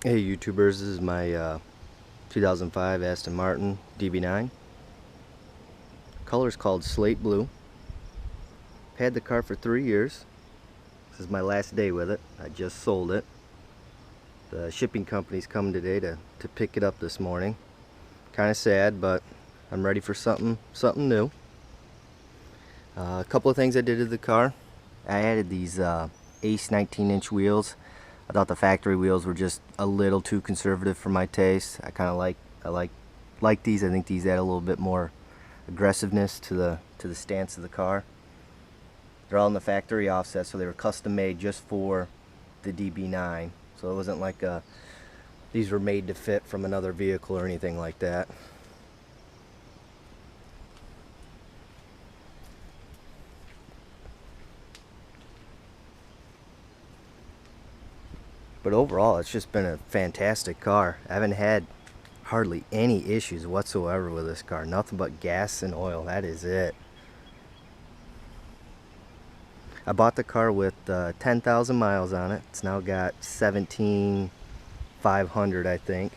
Hey YouTubers, this is my 2005 Aston Martin DB9. Color is called Slate Blue. Had the car for 3 years. This is my last day with it. I just sold it. The shipping company's coming today to pick it up this morning. Kind of sad, but I'm ready for something new. A couple of things I did to the car. I added these Ace 19-inch wheels. I thought the factory wheels were just a little too conservative for my taste. I like these. I think these add a little bit more aggressiveness to the stance of the car. They're all in the factory offset, so they were custom made just for the DB9. So it wasn't like these were made to fit from another vehicle or anything like that. But overall, it's just been a fantastic car. I haven't had hardly any issues whatsoever with this car. Nothing but gas and oil. That is it. I bought the car with 10,000 miles on it. It's now got 17,500, I think.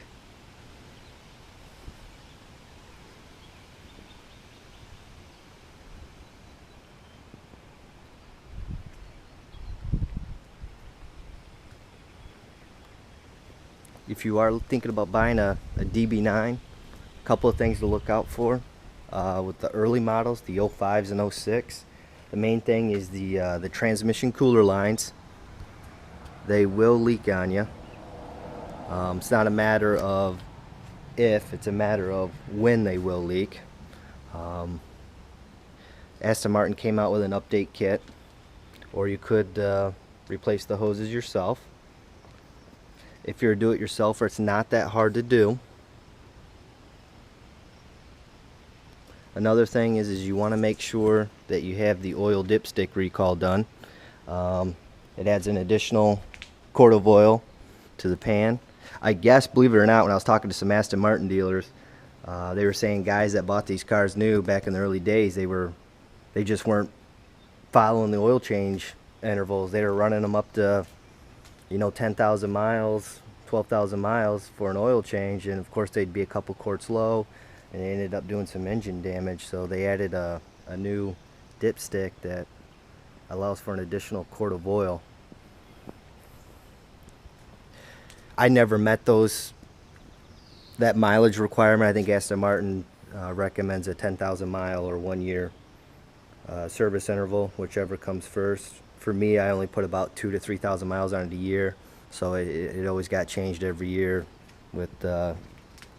If you are thinking about buying a DB9, a couple of things to look out for with the early models, the 05s and 06. The main thing is the transmission cooler lines. They will leak on you. It's not a matter of if, it's a matter of when they will leak. Aston Martin came out with an update kit, or you could replace the hoses yourself. If you're a do-it-yourselfer, it's not that hard to do. Another thing is you want to make sure that you have the oil dipstick recall done. It adds an additional quart of oil to the pan. I guess, believe it or not, when I was talking to some Aston Martin dealers, they were saying guys that bought these cars new back in the early days, they just weren't following the oil change intervals. They were running them up to 10,000 miles, 12,000 miles for an oil change, and of course they'd be a couple quarts low, and they ended up doing some engine damage. So they added a new dipstick that allows for an additional quart of oil. I never met that mileage requirement. I think Aston Martin recommends a 10,000 mile or 1 year service interval, whichever comes first. For me, I only put about 2,000 to 3,000 miles on it a year, so it always got changed every year with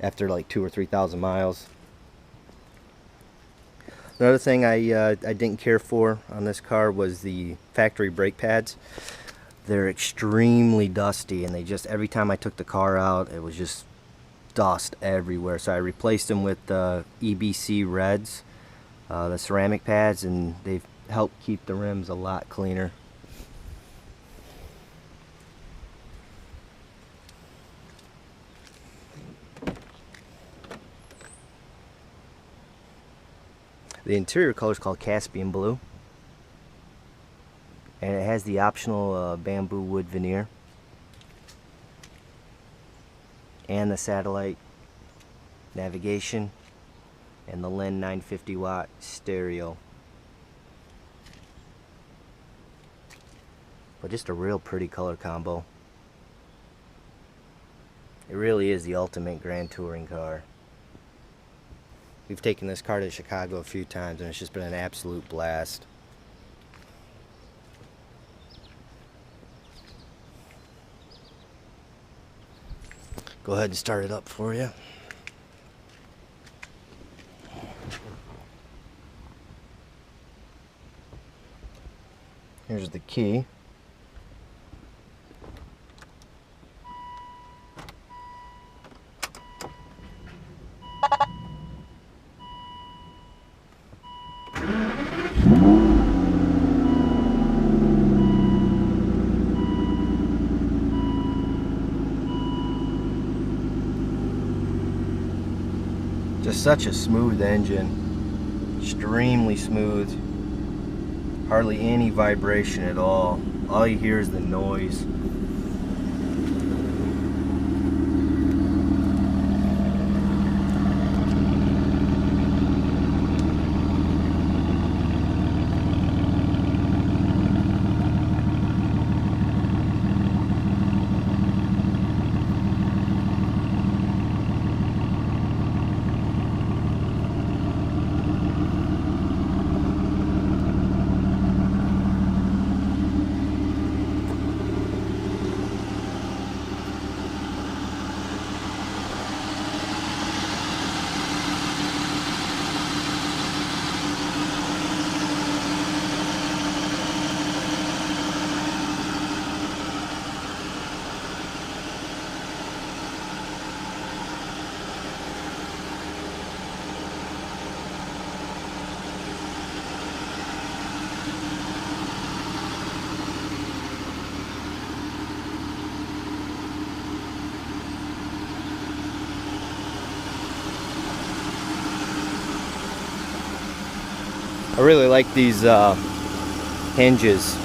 after like 2,000 or 3,000 miles. Another thing I didn't care for on this car was the factory brake pads. They're extremely dusty, and every time I took the car out, it was just dust everywhere. So I replaced them with EBC Reds, the ceramic pads, and they've helped keep the rims a lot cleaner. The interior color is called Caspian Blue, and it has the optional bamboo wood veneer and the satellite navigation and the Lin 950 watt stereo. But just a real pretty color combo. It really is the ultimate grand touring car. We've taken this car to Chicago a few times, and it's just been an absolute blast. Go ahead and start it up for you. Here's the key. Just such a smooth engine, extremely smooth, hardly any vibration at all. All you hear is the noise. I really like these hinges,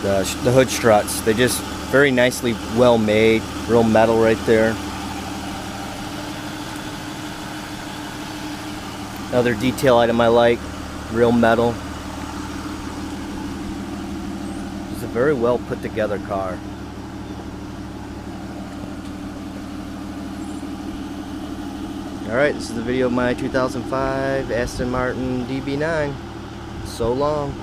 the hood struts. They just very nicely well made, real metal right there. Another detail item I like, real metal. It's a very well put together car. Alright, this is the video of my 2005 Aston Martin DB9. So long.